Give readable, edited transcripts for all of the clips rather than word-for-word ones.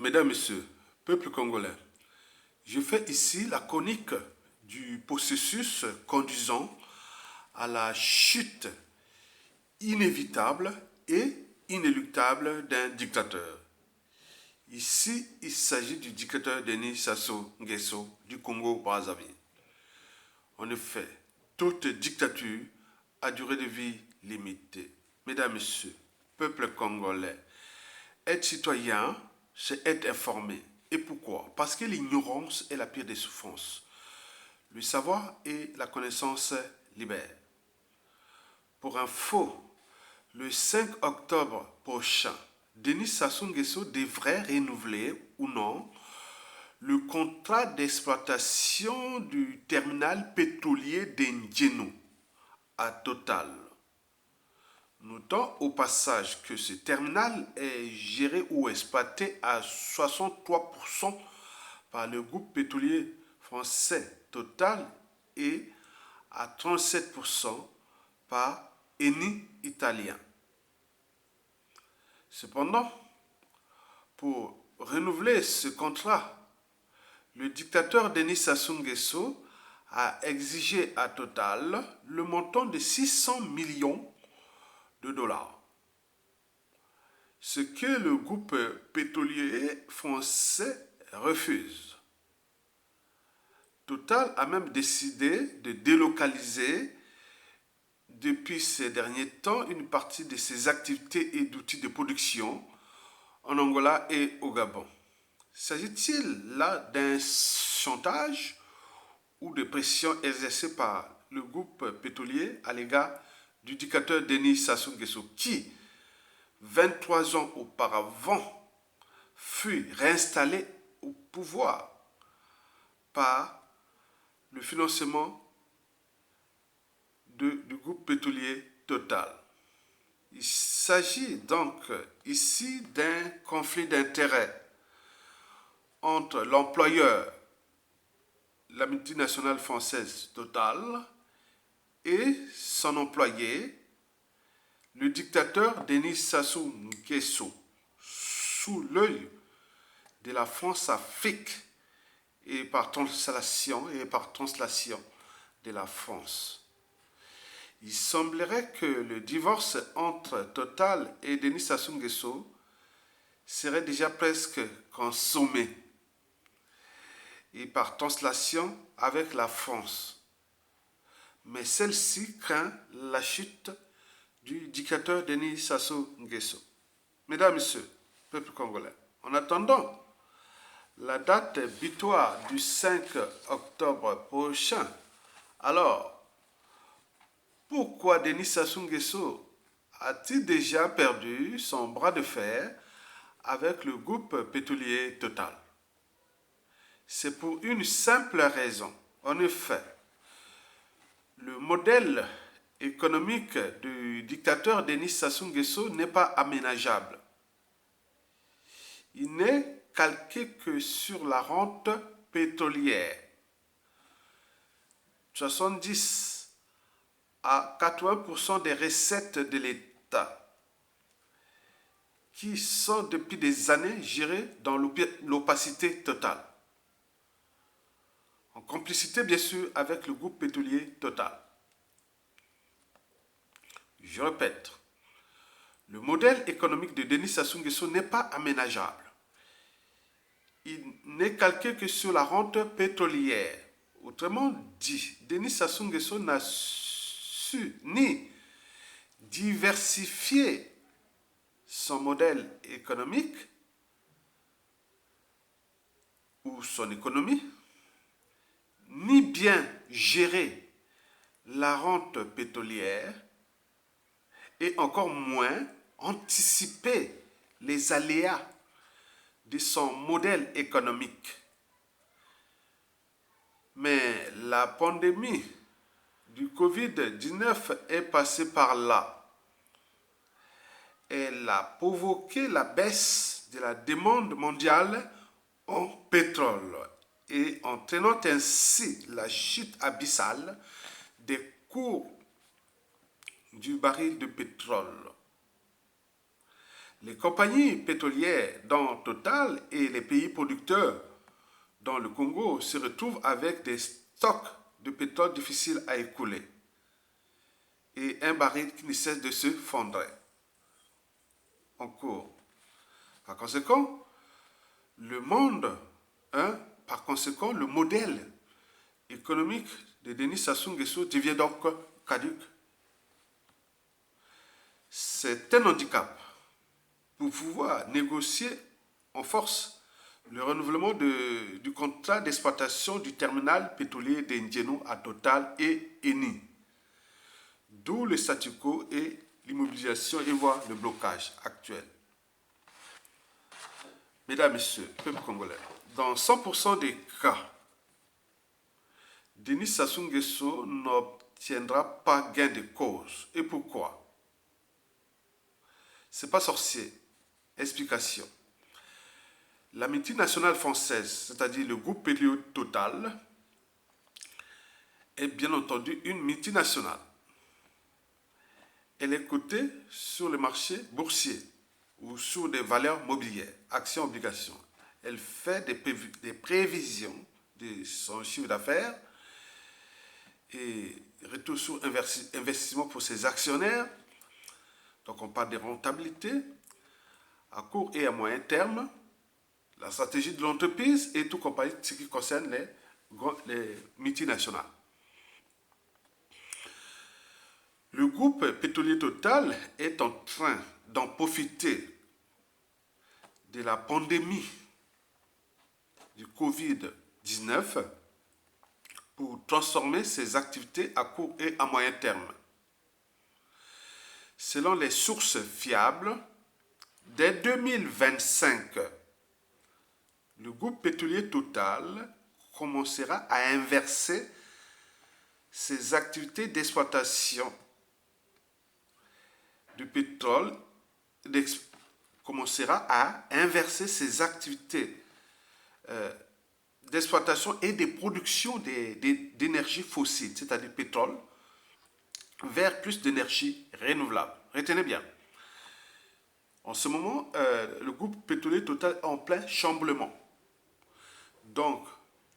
Mesdames, Messieurs, peuple congolais, je fais ici la chronique du processus conduisant à la chute inévitable et inéluctable d'un dictateur. Ici, il s'agit du dictateur Denis Sassou Nguesso du Congo-Brazzaville. En effet, toute dictature a durée de vie limitée. Mesdames, Messieurs, peuple congolais, être citoyen, c'est être informé. Et pourquoi? Parce que l'ignorance est la pire des souffrances. Le savoir et la connaissance libèrent. Pour info, le 5 octobre prochain, Denis Sassou Nguesso devrait renouveler ou non le contrat d'exploitation du terminal pétrolier d'Endieno à Total. Notons au passage que ce terminal est géré ou exploité à 63% par le groupe pétrolier français Total et à 37% par Eni italien. Cependant, pour renouveler ce contrat, le dictateur Denis Sassou Nguesso a exigé à Total le montant de 600 millions de dollars. Ce que le groupe pétrolier français refuse. Total a même décidé de délocaliser depuis ces derniers temps une partie de ses activités et d'outils de production en Angola et au Gabon. S'agit-il là d'un chantage ou de pression exercée par le groupe pétrolier à l'égard du dictateur Denis Sassou Nguesso qui, 23 ans auparavant, fut réinstallé au pouvoir par le financement du groupe pétrolier Total. Il s'agit donc ici d'un conflit d'intérêts entre l'employeur, la multinationale française Total, et son employé, le dictateur Denis Sassou Nguesso, sous l'œil de la France-Afrique et par translation de la France. Il semblerait que le divorce entre Total et Denis Sassou Nguesso serait déjà presque consommé et par translation avec la France. Mais celle-ci craint la chute du dictateur Denis Sassou Nguesso. Mesdames, Messieurs, peuple congolais, en attendant la date butoir du 5 octobre prochain, alors pourquoi Denis Sassou Nguesso a-t-il déjà perdu son bras de fer avec le groupe pétrolier Total? C'est pour une simple raison. En effet, le modèle économique du dictateur Denis Sassou Nguesso n'est pas aménageable. Il n'est calqué que sur la rente pétrolière. 70 à 80% des recettes de l'État qui sont depuis des années gérées dans l'opacité totale. En complicité bien sûr avec le groupe pétrolier Total. Je répète, le modèle économique de Denis Sassou Nguesso n'est pas aménageable. Il n'est calqué que sur la rente pétrolière. Autrement dit, Denis Sassou Nguesso n'a su ni diversifier son modèle économique ou son économie, ni bien gérer la rente pétrolière et encore moins anticiper les aléas de son modèle économique. Mais la pandémie du Covid-19 est passée par là. Elle a provoqué la baisse de la demande mondiale en pétrole et entraînant ainsi la chute abyssale des cours du baril de pétrole. Les compagnies pétrolières dans Total et les pays producteurs dans le Congo se retrouvent avec des stocks de pétrole difficiles à écouler et un baril qui ne cesse de se fondre en cours. Par conséquent, le monde, par conséquent, le modèle économique de Denis Sassou Nguesso devient donc caduc. C'est un handicap pour pouvoir négocier en force le renouvellement du contrat d'exploitation du terminal pétrolier d'Indieno à Total et Eni. D'où le statu quo et l'immobilisation et voire le blocage actuel. Mesdames, Messieurs, peuple congolais, dans 100% des cas, Denis Sassou Nguesso n'obtiendra pas gain de cause. Et pourquoi? C'est pas sorcier. Explication. La multinationale française, c'est-à-dire le groupe pétrolier Total, est bien entendu une multinationale. Elle est cotée sur le marché boursier ou sur des valeurs mobilières, actions, obligations. Elle fait des prévisions de son chiffre d'affaires et retour sur investissement pour ses actionnaires. Donc on parle de rentabilité à court et à moyen terme, la stratégie de l'entreprise et tout compagnie ce qui concerne les multinationales. Le groupe pétrolier Total est en train d'en profiter de la pandémie du Covid-19 pour transformer ses activités à court et à moyen terme. Selon les sources fiables, dès 2025, le groupe pétrolier Total commencera à inverser ses activités d'exploitation du pétrole, commencera à inverser ses activités d'exploitation et de production d'énergie fossile, c'est-à-dire pétrole, vers plus d'énergie renouvelable. Retenez bien. En ce moment, le groupe pétrolier Total est en plein chamboulement. Donc,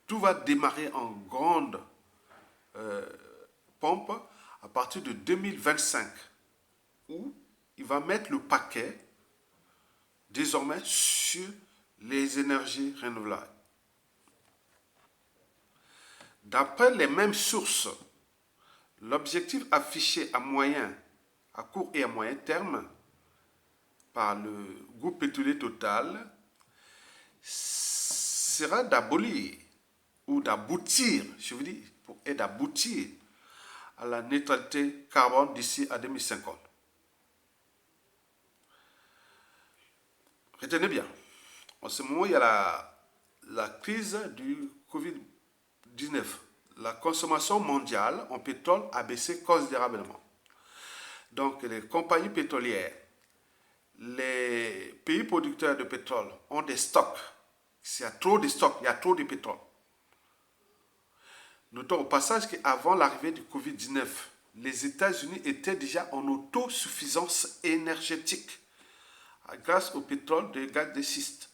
tout va démarrer en grande pompe à partir de 2025, où il va mettre le paquet désormais sur les énergies renouvelables. D'après les mêmes sources, l'objectif affiché à court et à moyen terme par le groupe pétrolier Total sera d'abolir ou d'aboutir, je veux dire, d'aboutir à la neutralité carbone d'ici à 2050. Retenez bien, en ce moment, il y a la crise du Covid-19. La consommation mondiale en pétrole a baissé considérablement. Donc, les compagnies pétrolières, les pays producteurs de pétrole ont des stocks. S'il y a trop de stocks, il y a trop de pétrole. Notons au passage qu'avant l'arrivée du Covid-19, les États-Unis étaient déjà en autosuffisance énergétique grâce au pétrole de gaz de schiste.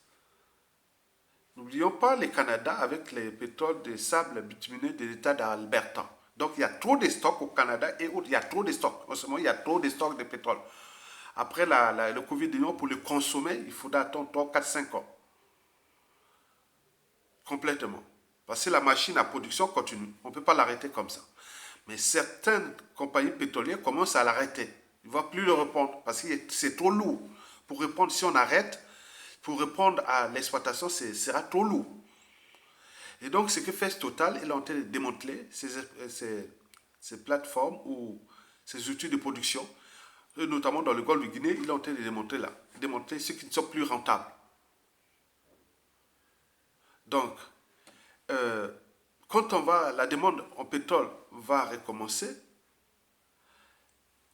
N'oublions pas le Canada avec les pétroles de sable bitumineux de l'État d'Alberta. Donc il y a trop de stocks au Canada et il y a trop de stocks. En ce moment, il y a trop de stocks de pétrole. Après le Covid-19, pour le consommer, il faudra attendre 3, 4, 5 ans. Complètement. Parce que la machine à production continue. On ne peut pas l'arrêter comme ça. Mais certaines compagnies pétrolières commencent à l'arrêter. Ils ne vont plus le reprendre parce que c'est trop lourd. Pour répondre, si on arrête, pour répondre à l'exploitation, ce sera trop lourd. Et donc, ce que fait Total, il est en train de démanteler ces plateformes ou ces outils de production, notamment dans le golfe de Guinée, il est en train de démontrer ceux qui ne sont plus rentables. Donc, quand la demande en pétrole va recommencer,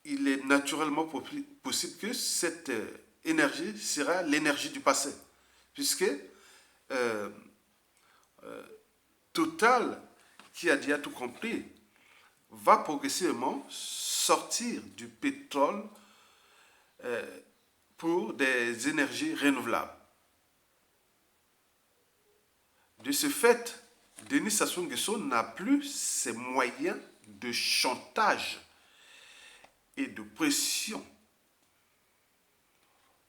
il est naturellement possible que cette énergie sera l'énergie du passé, puisque Total, qui a déjà tout compris, va progressivement sortir du pétrole pour des énergies renouvelables. De ce fait, Denis Sassou Nguesso n'a plus ses moyens de chantage et de pression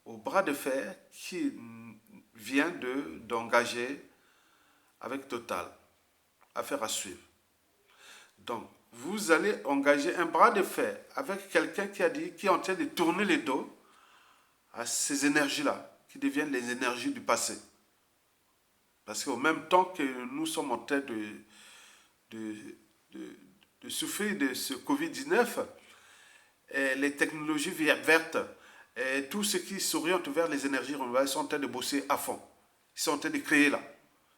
au bras de fer qui vient d'engager avec Total, affaire à suivre. Donc, vous allez engager un bras de fer avec quelqu'un qui est en train de tourner le dos à ces énergies-là, qui deviennent les énergies du passé. Parce qu'au même temps que nous sommes en train de souffrir de ce Covid-19, les technologies vertes, tout ce qui s'oriente vers les énergies renouvelables sont en train de bosser à fond. Ils sont en train de créer là.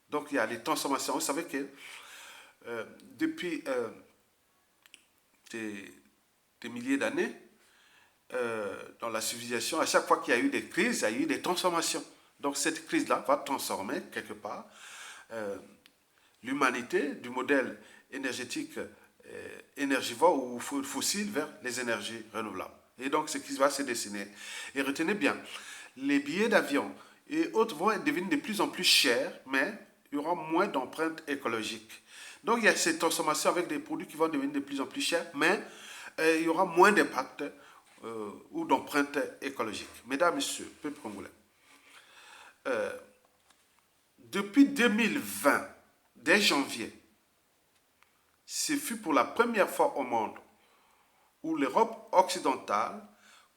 Donc il y a les transformations. Vous savez que depuis des milliers d'années, dans la civilisation, à chaque fois qu'il y a eu des crises, il y a eu des transformations. Donc cette crise-là va transformer quelque part l'humanité du modèle énergétique énergivore ou fossile vers les énergies renouvelables. Et donc ce qui va se dessiner. Et retenez bien, les billets d'avion et autres vont devenir de plus en plus chers, mais il y aura moins d'empreintes écologiques. Donc il y a cette transformation avec des produits qui vont devenir de plus en plus chers, mais il y aura moins d'impact ou d'empreintes écologiques. Mesdames, Messieurs, peuple congolais, depuis 2020, dès janvier, ce fut pour la première fois au monde où l'Europe occidentale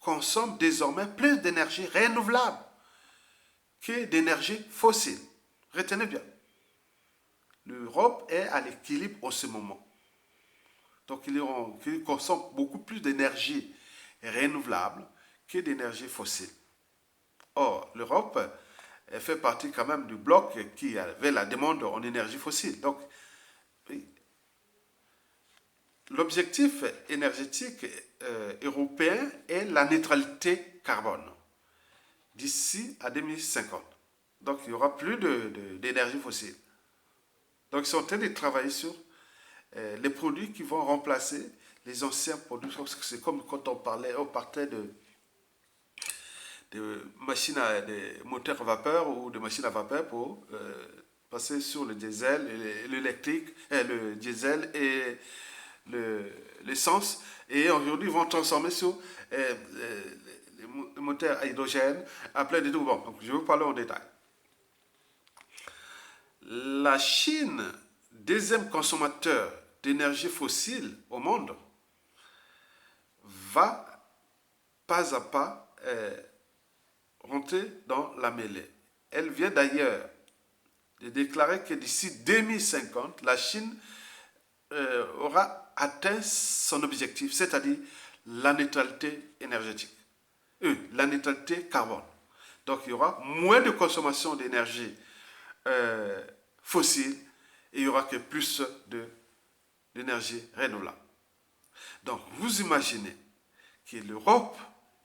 consomme désormais plus d'énergie renouvelable que d'énergie fossile. Retenez bien, l'Europe est à l'équilibre en ce moment. Donc il consomme beaucoup plus d'énergie renouvelable que d'énergie fossile. Or, l'Europe fait partie quand même du bloc qui avait la demande en énergie fossile. Donc, oui, l'objectif énergétique européen est la neutralité carbone d'ici à 2050. Donc, il n'y aura plus d'énergie fossile. Donc, ils sont en train de travailler sur les produits qui vont remplacer les anciens produits. C'est comme quand on partait de machines des moteurs à vapeur ou de machines à vapeur pour passer sur le diesel, l'électrique, le diesel et l'essence. Et aujourd'hui, ils vont transformer sur les moteurs à hydrogène, à plein de tout. Bon, donc je vais vous parler en détail. La Chine, deuxième consommateur d'énergie fossile au monde, va pas à pas rentrer dans la mêlée. Elle vient d'ailleurs de déclarer que d'ici 2050, la Chine aura atteint son objectif, c'est-à-dire la neutralité énergétique, la neutralité carbone. Donc il y aura moins de consommation d'énergie fossile et il n'y aura que plus d'énergie renouvelable. Donc vous imaginez que l'Europe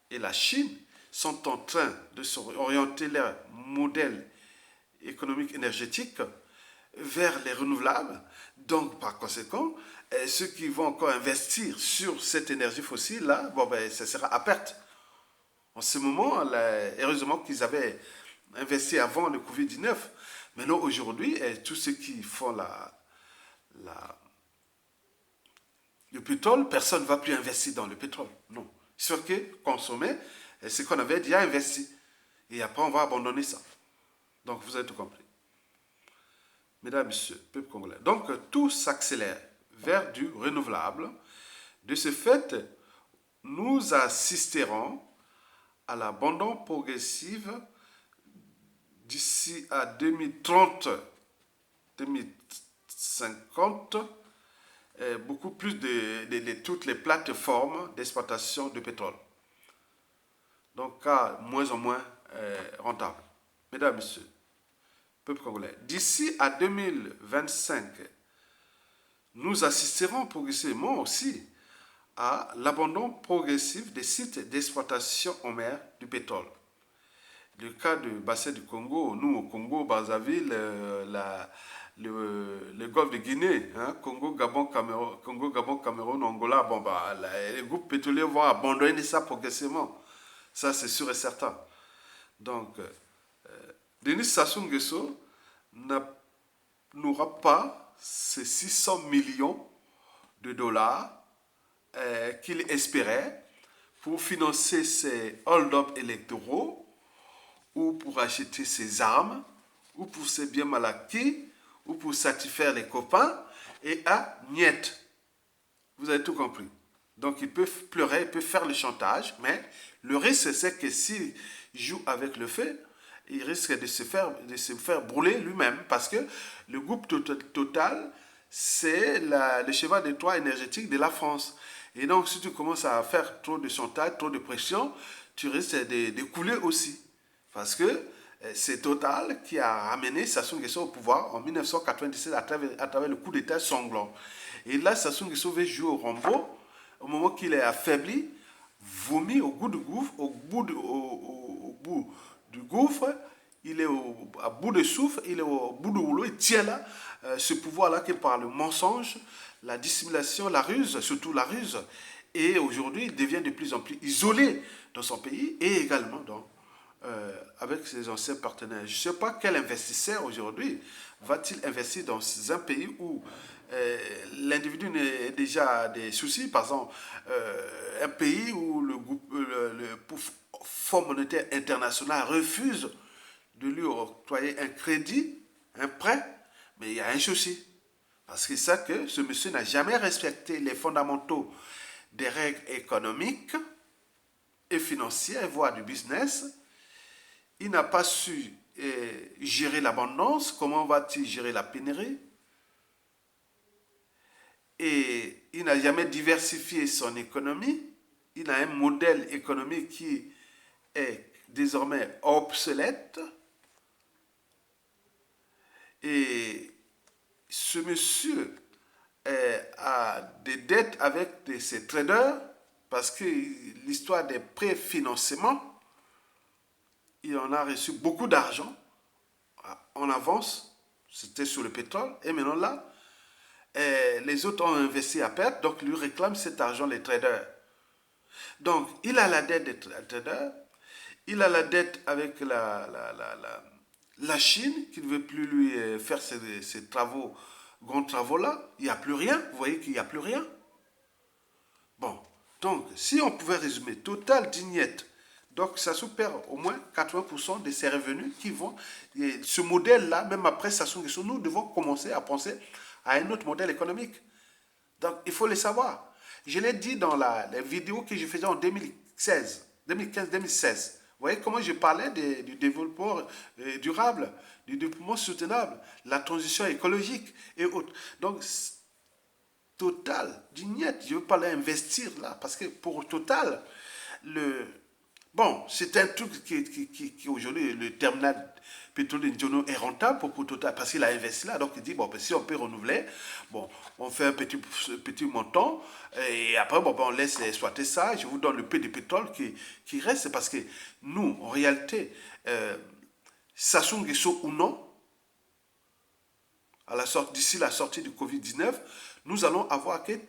et la Chine sont en train de s'orienter leur modèle économique énergétique vers les renouvelables. Donc, par conséquent, ceux qui vont encore investir sur cette énergie fossile-là, bon, ben, ça sera à perte. En ce moment, heureusement qu'ils avaient investi avant le Covid-19. Maintenant, aujourd'hui, tous ceux qui font le pétrole, personne ne va plus investir dans le pétrole. Non. Sauf que consommer ce qu'on avait déjà investi. Et après, on va abandonner ça. Donc, vous avez tout compris. Mesdames, Messieurs, peuple congolais. Donc, tout s'accélère vers du renouvelable. De ce fait, nous assisterons à l'abandon progressif d'ici à 2030, 2050, beaucoup plus de toutes les plateformes d'exploitation de pétrole. Donc, à moins en moins rentable. Mesdames, Messieurs, peuple congolais, d'ici à 2025, nous assisterons progressivement aussi à l'abandon progressif des sites d'exploitation en mer du pétrole. Le cas du bassin du Congo, nous au Congo, Brazzaville, le golfe de Guinée, hein, Congo, Gabon, Cameroun, Angola, bon, bah, les groupes pétroliers vont abandonner ça progressivement. Ça, c'est sûr et certain. Donc, Denis Sassou Nguesso n'aura pas ces 600 millions de dollars qu'il espérait pour financer ses hold-up électoraux ou pour acheter ses armes ou pour ses biens mal acquis ou pour satisfaire les copains et à niet. Vous avez tout compris. Donc il peut pleurer, il peut faire le chantage, mais le risque c'est que s'il joue avec le feu, il risque de se faire brûler lui-même parce que le groupe Total, c'est le cheval de Troie énergétique de la France. Et donc si tu commences à faire trop de chantage, trop de pression, tu risques de couler aussi. Parce que c'est Total qui a ramené Sassou Nguesso au pouvoir en 1997 à travers le coup d'État sanglant. Et là, Sassou Nguesso veut jouer au Rambo au moment qu'il est affaibli, vomi au bout du gouffre, au bout du gouffre, il est à bout de souffle, il est au bout du rouleau, il tient là ce pouvoir-là qui est par le mensonge, la dissimulation, la ruse, surtout la ruse. Et aujourd'hui, il devient de plus en plus isolé dans son pays et également avec ses anciens partenaires. Je ne sais pas quel investisseur aujourd'hui va-t-il investir dans un pays où l'individu a déjà des soucis, par exemple un pays où le Fonds monétaire international refuse de lui octroyer un crédit, un prêt, mais il y a un souci. Parce que ça que ce monsieur n'a jamais respecté les fondamentaux des règles économiques et financières, voire du business. Il n'a pas su gérer l'abondance. Comment va-t-il gérer la pénurie? Et il n'a jamais diversifié son économie. Il a un modèle économique qui est désormais obsolète. Et ce monsieur a des dettes avec ses traders parce que l'histoire des préfinancements, il en a reçu beaucoup d'argent en avance, c'était sur le pétrole, et maintenant là, les autres ont investi à perte, donc lui réclament cet argent, les traders. Donc, il a la dette des traders, il a la dette avec la Chine, qui ne veut plus lui faire ces travaux, grands travaux-là. Il n'y a plus rien, vous voyez qu'il n'y a plus rien. Bon, donc, si on pouvait résumer, Total Dignette, donc ça se perd au moins 80% de ses revenus qui vont. Et ce modèle-là, même après Sassou Nguesso, nous devons commencer à penser à un autre modèle économique. Donc il faut le savoir. Je l'ai dit dans la vidéo que je faisais en 2015-2016. Vous voyez comment je parlais du développement durable, du développement soutenable, la transition écologique et autres. Donc Total, Dignette, je ne veux pas l'investir là, parce que pour Total, bon, c'est un truc qui aujourd'hui, le terminal pétrolier de Njono est rentable pour Total, parce qu'il a investi là, donc il dit, bon, ben, si on peut renouveler, bon, on fait un petit montant, et après, bon, ben, on laisse exploiter ça, je vous donne le peu de pétrole qui reste, parce que nous, en réalité, Sassou Nguesso ou non, d'ici la sortie du Covid-19, nous allons avoir que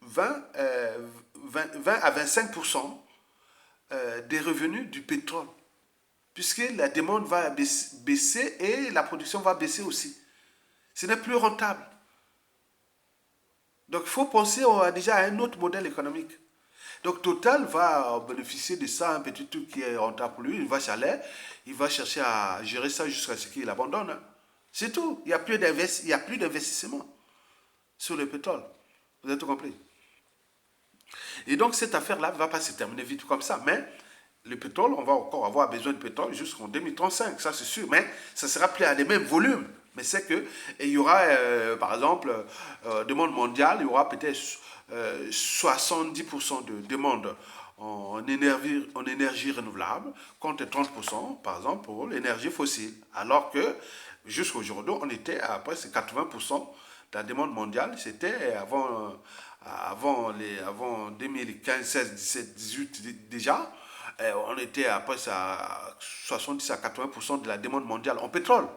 20 à 25% des revenus du pétrole, puisque la demande va baisser et la production va baisser aussi. Ce n'est plus rentable. Donc il faut penser déjà à un autre modèle économique. Donc Total va bénéficier de ça, un petit truc qui est rentable pour lui, il va chaler, il va chercher à gérer ça jusqu'à ce qu'il abandonne. C'est tout. Il n'y a plus d'investissement sur le pétrole. Vous avez tout compris. Et donc cette affaire-là ne va pas se terminer vite comme ça. Mais le pétrole, on va encore avoir besoin de pétrole jusqu'en 2035, ça c'est sûr. Mais ça sera plus à des mêmes volumes. Mais c'est que il y aura, par exemple, demande mondiale, il y aura peut-être 70% de demande en énergie renouvelable contre 30%, par exemple, pour l'énergie fossile. Alors que jusqu'à aujourd'hui, on était à presque 80% de la demande mondiale. C'était avant 2015, 16, 17, 18 déjà. On était à presque à 70 à 80% de la demande mondiale en pétrole.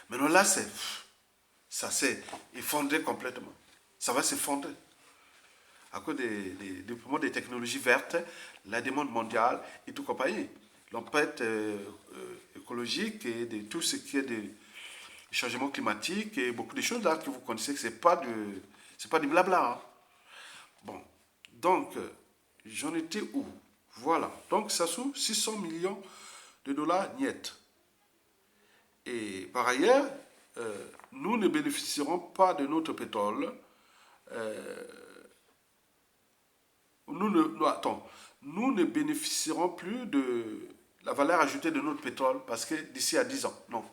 Maintenant là, ça s'est effondré complètement. Ça va s'effondrer. à cause des déploiements des technologies vertes, la demande mondiale et tout compagnie. L'empreinte écologique et de tout ce qui est des changements climatiques et beaucoup de choses là que vous connaissez que c'est pas du blabla. Hein. Bon, donc j'en étais où? Voilà, donc ça sous 600 millions de dollars net. Et par ailleurs, nous ne bénéficierons pas de notre pétrole. Attends, nous ne bénéficierons plus de la valeur ajoutée de notre pétrole parce que d'ici à 10 ans, non.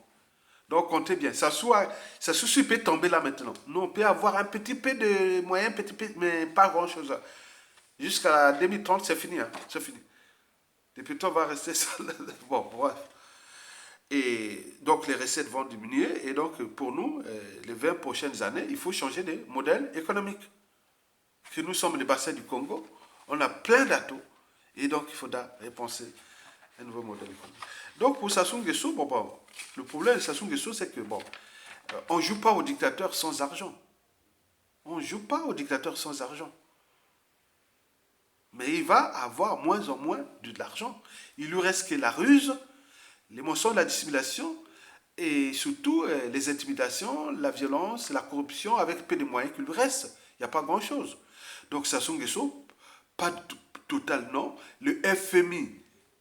Donc comptez bien, ça peut tomber là maintenant. Nous, on peut avoir un petit peu de moyens, petit peu, mais pas grand-chose. Jusqu'à 2030, c'est fini. Hein, c'est fini. Le pétrole va rester ça. Bon, bref. Et donc les recettes vont diminuer. Et donc pour nous, les 20 prochaines années, il faut changer de modèle économique. Que nous sommes les bassins du Congo, on a plein d'atouts. Et donc il faudra repenser un nouveau modèle économique. Donc pour Sassou Nguesso, le problème de Sassou Nguesso, c'est que on ne joue pas au dictateur sans argent. On ne joue pas au dictateur sans argent. Mais il va avoir moins en moins de l'argent. Il lui reste que la ruse, les mensonges, la dissimulation et surtout les intimidations, la violence, la corruption avec peu de moyens qu'il lui reste. Il n'y a pas grand-chose. Donc Sassou Nguesso, pas total non. Le FMI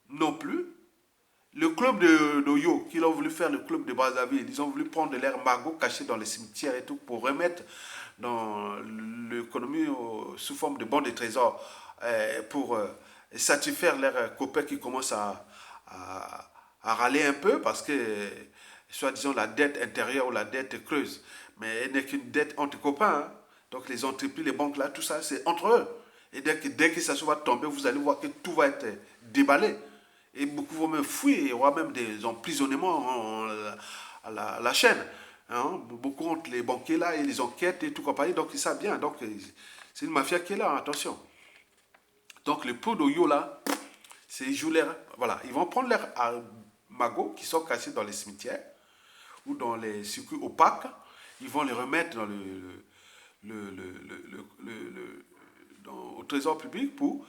non plus. Le club d'Oyo, qu'ils ont voulu faire le club de Brazzaville, ils ont voulu prendre l'air magot caché dans les cimetières et tout pour remettre dans l'économie sous forme de bons de trésor pour satisfaire leurs copains qui commencent à râler un peu parce que, soi-disant, la dette intérieure ou la dette creuse. Mais elle n'est qu'une dette entre copains. Hein. Donc les entreprises, les banques là, tout ça, c'est entre eux. Et dès que ça va tomber, vous allez voir que tout va être déballé. Et beaucoup vont même fuir, il y aura même des emprisonnements à la chaîne. Hein. Beaucoup ont les banquiers là et les enquêtes et tout compagnie, donc ils savent bien. Donc c'est une mafia qui est là, attention. Donc le pot d'Oyo là, c'est ils jouent l'air. Voilà, ils vont prendre leurs magots qui sont cachés dans les cimetières ou dans les circuits opaques, ils vont les remettre dans au trésor public pour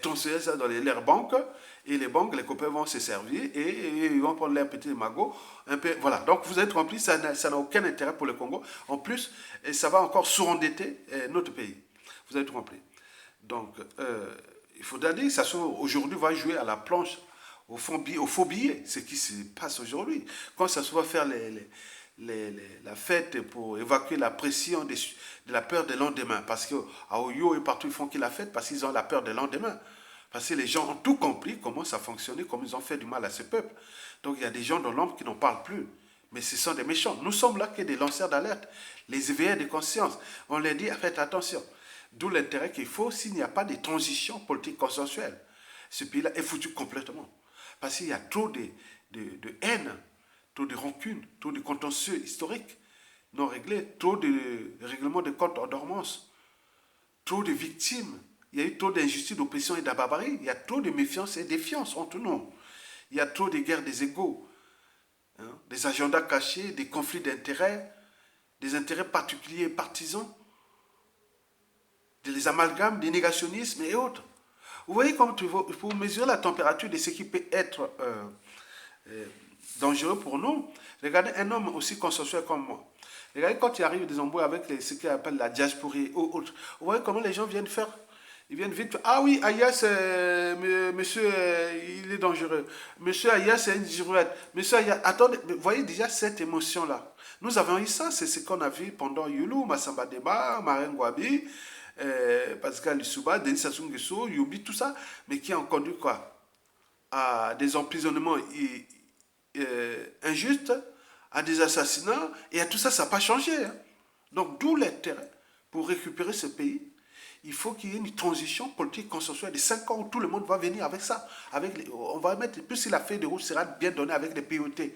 transférer ça dans leurs banques et les banques, les copains vont se servir et ils vont prendre leurs petits magots. Un peu, voilà, donc vous êtes remplis, ça n'a aucun intérêt pour le Congo. En plus, ça va encore surendetter notre pays. Vous êtes remplis. Donc, il faudra dire que ça aujourd'hui va jouer à la planche au faux billet, ce qui se passe aujourd'hui. Quand ça va faire la fête pour évacuer la pression de la peur des lendemains. Parce qu'à Oyo et partout, ils font qu'ils la fête parce qu'ils ont la peur des lendemains. Parce que les gens ont tout compris comment ça fonctionnait, comment ils ont fait du mal à ce peuple. Donc il y a des gens dans l'ombre qui n'en parlent plus. Mais ce sont des méchants. Nous sommes là que des lanceurs d'alerte, les éveilleurs de conscience. On leur dit, faites attention. D'où l'intérêt qu'il faut s'il n'y a pas de transition politique consensuelle. Ce pays-là est foutu complètement. Parce qu'il y a trop de haine, trop de rancune, trop de contentieux historiques non réglés, trop de règlements de comptes en dormance, trop de victimes. Il y a eu trop d'injustice, d'oppression et de barbarie. Il y a trop de méfiance et de défiance entre nous. Il y a trop de guerres des égaux, hein, des agendas cachés, des conflits d'intérêts, des intérêts particuliers et partisans, des amalgames, des négationnismes et autres. Vous voyez comment pour mesurer la température de ce qui peut être dangereux pour nous, regardez un homme aussi consensuel comme moi. Regardez quand il arrive des embrouilles avec ce qu'on appelle la diasporie ou autre. Vous voyez comment les gens viennent faire. Ils viennent vite. Ah oui, Ayas, monsieur, il est dangereux. Monsieur Ayas, c'est une girouette. Monsieur Ayas, attendez, vous voyez déjà cette émotion-là. Nous avons eu ça, c'est ce qu'on a vu pendant Yulu, Massamba Deba, Marine Gwabi, Pascal Lissouba, Denis Sassou Nguesso, Yobi, tout ça, mais qui ont conduit quoi? À des emprisonnements injustes, à des assassinats, et à tout ça, ça n'a pas changé. Hein. Donc, d'où l'intérêt pour récupérer ce pays. Il faut qu'il y ait une transition politique consensuelle de 5 ans où tout le monde va venir avec ça. On va mettre, plus si la feuille de route sera bien donnée avec les POT.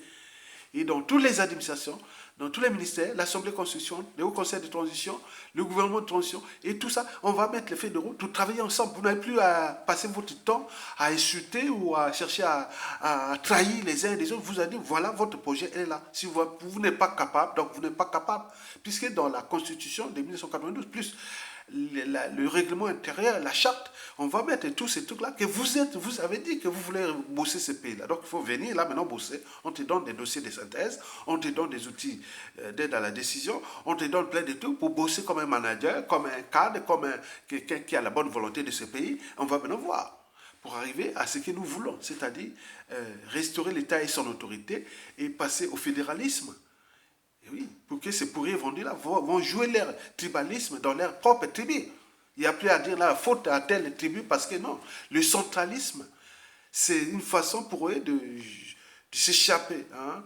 Et dans toutes les administrations, dans tous les ministères, l'Assemblée constitutionnelle, le Haut Conseil de transition, le gouvernement de transition, et tout ça, on va mettre les feuilles de route, tout travailler ensemble. Vous n'avez plus à passer votre temps à insulter ou à chercher à trahir les uns et les autres. Vous allez dire, voilà, votre projet, elle est là. Si vous n'êtes pas capable, donc vous n'êtes pas capable. Puisque dans la Constitution de 1992, plus le règlement intérieur, la charte, on va mettre tous ces trucs-là que vous avez dit que vous voulez bosser ce pays-là. Donc il faut venir là maintenant bosser. On te donne des dossiers de synthèse, on te donne des outils d'aide à la décision, on te donne plein de trucs pour bosser comme un manager, comme un cadre, comme quelqu'un qui a la bonne volonté de ce pays. On va maintenant voir pour arriver à ce que nous voulons, c'est-à-dire restaurer l'État et son autorité et passer au fédéralisme. Et oui, pour que ces pourris vendus là vont jouer leur tribalisme dans leur propre tribu. Il n'y a plus à dire la faute à telle tribu parce que non, le centralisme, c'est une façon pour eux de s'échapper, hein,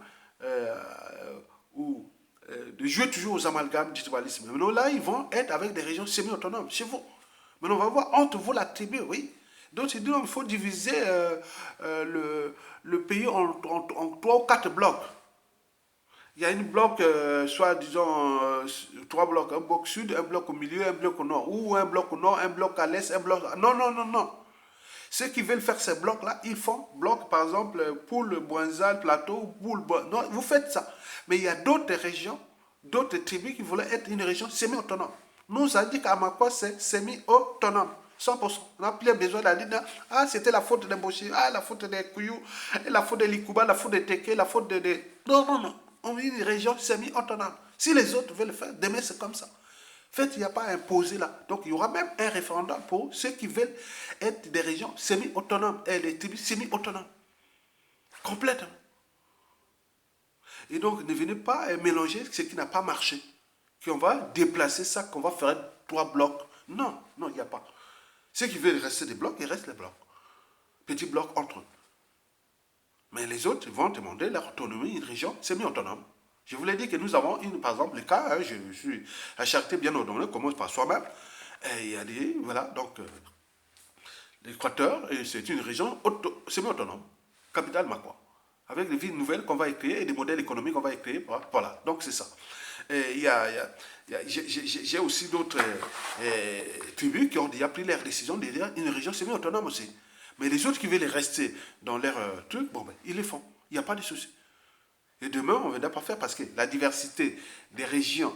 ou de jouer toujours aux amalgames du tribalisme. Maintenant là, ils vont être avec des régions semi-autonomes chez vous. Maintenant on va voir entre vous la tribu, oui. Donc il faut diviser le pays en 3 ou 4 blocs. Il y a une bloc, soit disons 3 blocs, un bloc sud, un bloc au milieu, un bloc au nord, ou un bloc au nord, un bloc à l'est, un bloc... Non, non, non, non. Ceux qui veulent faire ces blocs-là, ils font bloc, par exemple, pour le Boinzal, Plateau, pour le... Non, vous faites ça. Mais il y a d'autres régions, d'autres tribus qui voulaient être une région semi-autonome. Nous, on dit qu'à Makwa, c'est semi-autonome. 100%. On n'a plus besoin d'aller dire, ah, c'était la faute des Boshi, ah, la faute des Kouyou, la faute de Likouba, la faute de Teke, la faute de... Non, non, non. On vit une région semi-autonome. Si les autres veulent le faire, demain c'est comme ça. En fait, il n'y a pas à imposer là. Donc, il y aura même un référendum pour ceux qui veulent être des régions semi-autonomes, et les tribus semi-autonomes. Complètement. Et donc, ne venez pas mélanger ce qui n'a pas marché. Qu'on va déplacer ça, qu'on va faire 3 blocs. Non, non, il n'y a pas. Ceux qui veulent rester des blocs, ils restent les blocs. Petits blocs entre eux. Mais les autres vont demander leur autonomie, une région semi-autonome. Je vous l'ai dit que nous avons, par exemple, le cas, hein, je suis à Charité bien ordonnée, commence par soi-même. Et il y a des, voilà, donc, l'Équateur, c'est une région semi-autonome, capitale Makwa, avec des villes nouvelles qu'on va créer et des modèles économiques qu'on va créer. Voilà, donc c'est ça. J'ai aussi d'autres tribus qui ont déjà pris leur décision de dire une région semi-autonome aussi. Mais les autres qui veulent rester dans leur truc, bon, ben, ils le font. Il n'y a pas de souci. Et demain, on ne va pas faire parce que la diversité des régions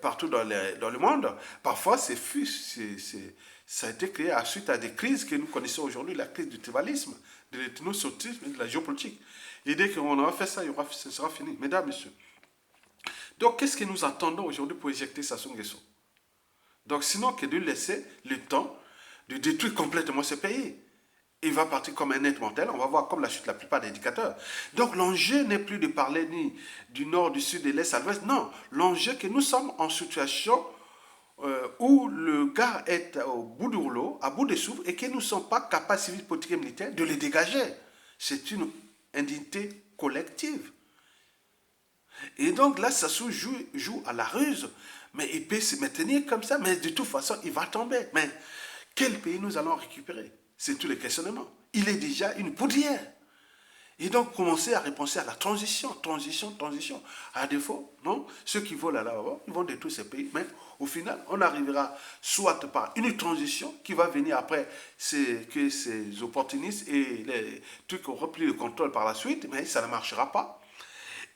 partout dans le monde, parfois, ça a été créé suite à des crises que nous connaissons aujourd'hui, la crise du tribalisme, de l'ethnosocialisme et de la géopolitique. Et dès qu'on aura fait ça, ce sera fini. Mesdames, Messieurs. Donc, qu'est-ce que nous attendons aujourd'hui pour éjecter Sassou Nguesso? Donc, sinon que de laisser le temps de détruire complètement ce pays. Il va partir comme un être mortel, on va voir comme la chute la plupart des indicateurs. Donc l'enjeu n'est plus de parler ni du nord, du sud, de l'est à l'ouest, non. L'enjeu est que nous sommes en situation où le gars est au bout du rouleau, à bout de souffle, et que nous ne sommes pas capables, civils, politiques et militaires, de les dégager. C'est une indignité collective. Et donc là, Sassou joue à la ruse, mais il peut se maintenir comme ça, mais de toute façon, il va tomber. Mais quel pays nous allons récupérer? C'est tous les questionnements. Il est déjà une poudrière. Et donc, commencer à repenser à la transition, transition. À défaut, non, ceux qui volent là-bas, ils vont détruire ces pays. Mais au final, on arrivera soit par une transition qui va venir après que ces opportunistes et les trucs ont repris le contrôle par la suite, mais ça ne marchera pas.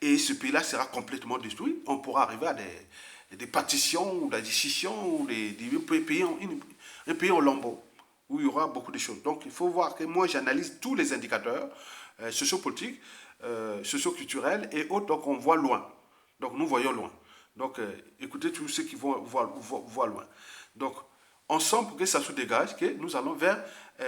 Et ce pays-là sera complètement détruit. On pourra arriver à des partitions ou des décisions ou des pays en lambeaux, où il y aura beaucoup de choses. Donc il faut voir que moi j'analyse tous les indicateurs sociopolitiques, socioculturels et autres, donc on voit loin. Donc nous voyons loin. Donc écoutez tous ceux qui voient loin. Donc ensemble, pour que ça se dégage, que nous allons vers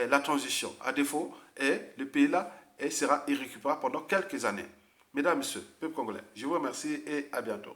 la transition. À défaut, le pays là sera irrécupérable pendant quelques années. Mesdames, Messieurs, peuple congolais, je vous remercie et à bientôt.